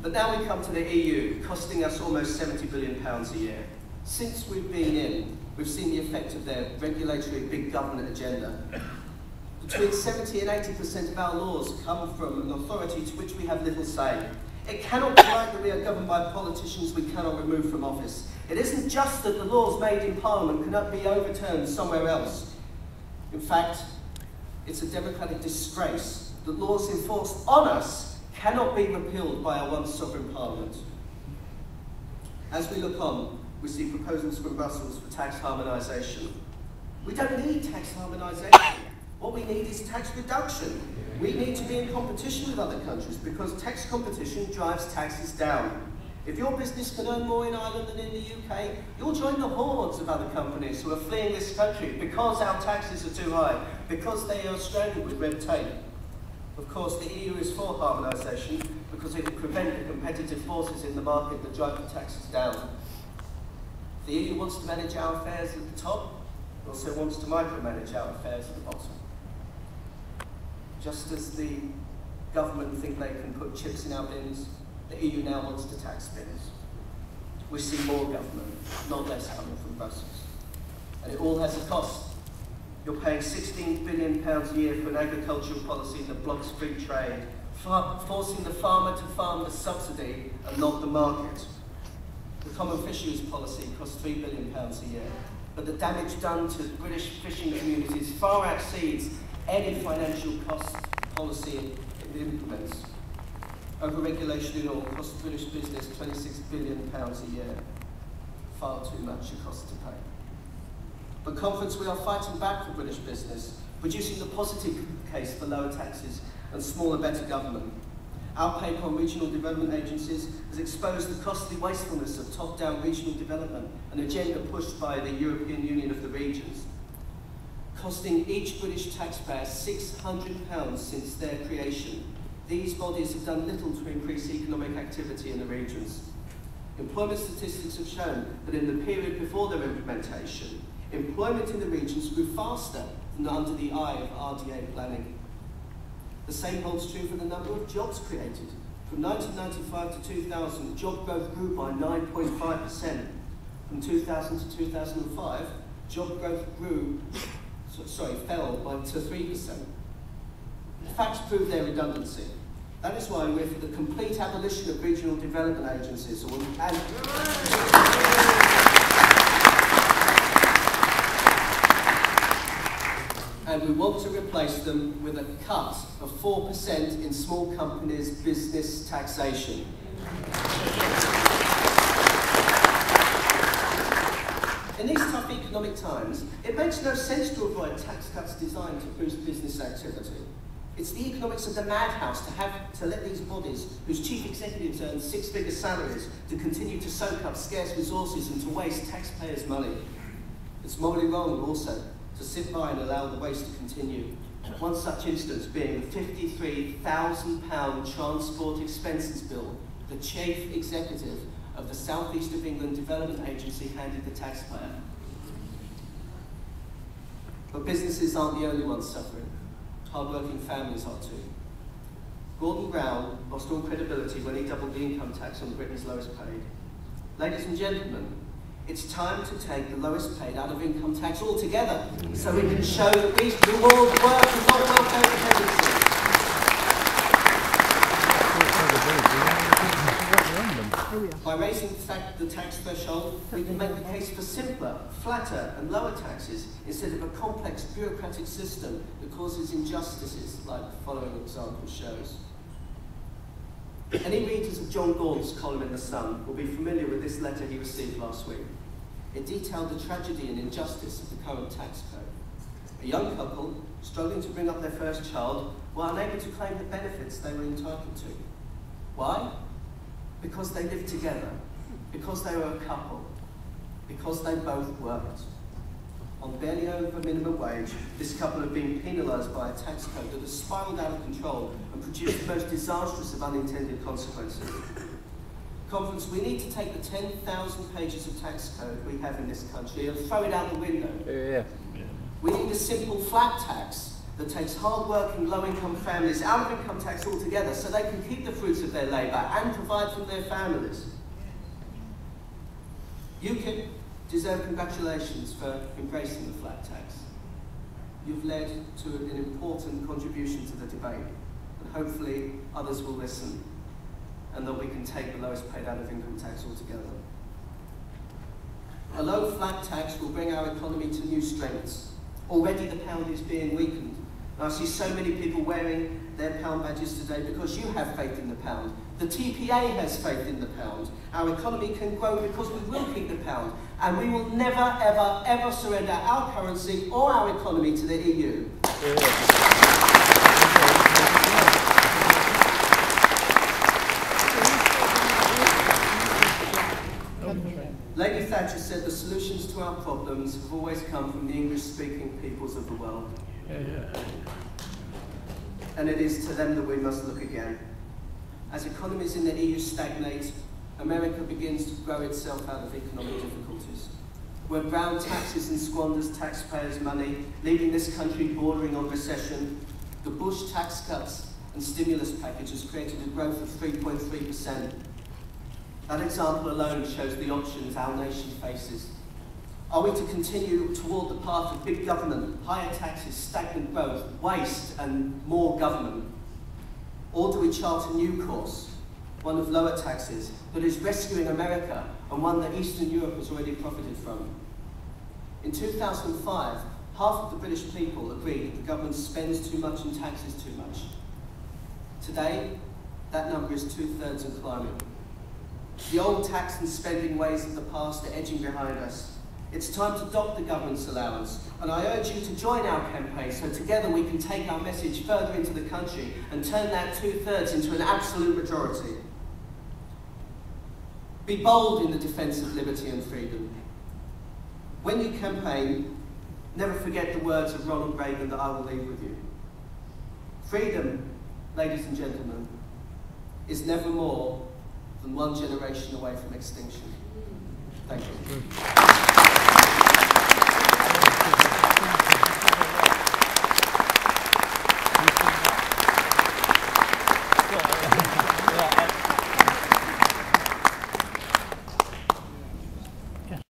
But now we come to the EU, costing us almost £70 billion a year. Since we've been in, we've seen the effect of their regulatory big government agenda. Between 70 and 80% of our laws come from an authority to which we have little say. It cannot be right that we are governed by politicians we cannot remove from office. It isn't just that the laws made in Parliament cannot be overturned somewhere else. In fact, it's a democratic disgrace that laws enforced on us cannot be repealed by our once sovereign Parliament. As we look on, we see proposals from Brussels for tax harmonisation. We don't need tax harmonisation. What we need is tax reduction. We need to be in competition with other countries because tax competition drives taxes down. If your business can earn more in Ireland than in the UK, you'll join the hordes of other companies who are fleeing this country because our taxes are too high, because they are stranded with red tape. Of course, the EU is for harmonisation because it will prevent the competitive forces in the market that drive the taxes down. The EU wants to manage our affairs at the top, it also wants to micromanage our affairs at the bottom. Just as the government think they can put chips in our bins, the EU now wants to tax bins. We see more government, not less, coming from Brussels. And it all has a cost. You're paying £16 billion a year for an agricultural policy that blocks free trade, forcing the farmer to farm the subsidy and not the market. The common fisheries policy costs £3 billion a year, but the damage done to British fishing communities far exceeds any financial cost policy it implements. Over-regulation in all costs British business £26 billion a year. Far too much a cost to pay. At conference, we are fighting back for British business, producing the positive case for lower taxes and smaller, better government. Our paper on regional development agencies has exposed the costly wastefulness of top-down regional development, an agenda pushed by the European Union of the Regions, costing each British taxpayer £600 since their creation. These bodies have done little to increase economic activity in the regions. Employment statistics have shown that in the period before their implementation, employment in the regions grew faster than under the eye of RDA planning. The same holds true for the number of jobs created. From 1995 to 2000, job growth grew by 9.5%. From 2000 to 2005, job growth fell to 3%. Facts prove their redundancy. That is why we're for the complete abolition of regional development agencies. And we want to replace them with a cut of 4% in small companies' business taxation. In these tough economic times, it makes no sense to avoid tax cuts designed to boost business activity. It's the economics of the madhouse to let these bodies, whose chief executives earn six-figure salaries, to continue to soak up scarce resources and to waste taxpayers' money. It's morally wrong also to sit by and allow the waste to continue. One such instance being the £53,000 transport expenses bill the chief executive of the South East of England Development Agency handed the taxpayer. But businesses aren't the only ones suffering. Hard-working families are too. Gordon Brown lost all credibility when he doubled the income tax on Britain's lowest paid. Ladies and gentlemen, it's time to take the lowest paid out of income tax altogether so we can show that we reward work and not welfare dependency. By raising the tax threshold, we can make the case for simpler, flatter and lower taxes instead of a complex bureaucratic system that causes injustices like the following example shows. Any readers of John Gaunt's column in The Sun will be familiar with this letter he received last week. It detailed the tragedy and injustice of the current tax code. A young couple, struggling to bring up their first child, were unable to claim the benefits they were entitled to. Why? Because they lived together, because they were a couple, because they both worked. On barely over minimum wage, this couple have been penalised by a tax code that has spiralled out of control and produced the most disastrous of unintended consequences. Conference, we need to take the 10,000 pages of tax code we have in this country and throw it out the window. We need a simple flat tax that takes hard-working, low-income families out of income tax altogether so they can keep the fruits of their labour and provide for their families. UKIP deserve congratulations for embracing the flat tax. You've led to an important contribution to the debate, and hopefully others will listen, and that we can take the lowest paid out of income tax altogether. A low flat tax will bring our economy to new strengths. Already the pound is being weakened. And I see so many people wearing their pound badges today because you have faith in the pound. The TPA has faith in the pound. Our economy can grow because we will keep the pound. And we will never, ever, ever surrender our currency or our economy to the EU. Lady Thatcher said the solutions to our problems have always come from the English-speaking peoples of the world. And it is to them that we must look again. As economies in the EU stagnate, America begins to grow itself out of economic difficulties. Where Brown taxes and squanders taxpayers' money, leaving this country bordering on recession, the Bush tax cuts and stimulus package has created a growth of 3.3%. That example alone shows the options our nation faces. Are we to continue toward the path of big government, higher taxes, stagnant growth, waste and more government? Or do we chart a new course, one of lower taxes, that is rescuing America and one that Eastern Europe has already profited from? In 2005, half of the British people agreed that the government spends too much and taxes too much. Today, that number is 2/3 and climbing. The old tax and spending ways of the past are edging behind us. It's time to dock the government's allowance, and I urge you to join our campaign so together we can take our message further into the country and turn that 2/3 into an absolute majority. Be bold in the defence of liberty and freedom. When you campaign, never forget the words of Ronald Reagan that I will leave with you. Freedom, ladies and gentlemen, is never more than one generation away from extinction. Thank you.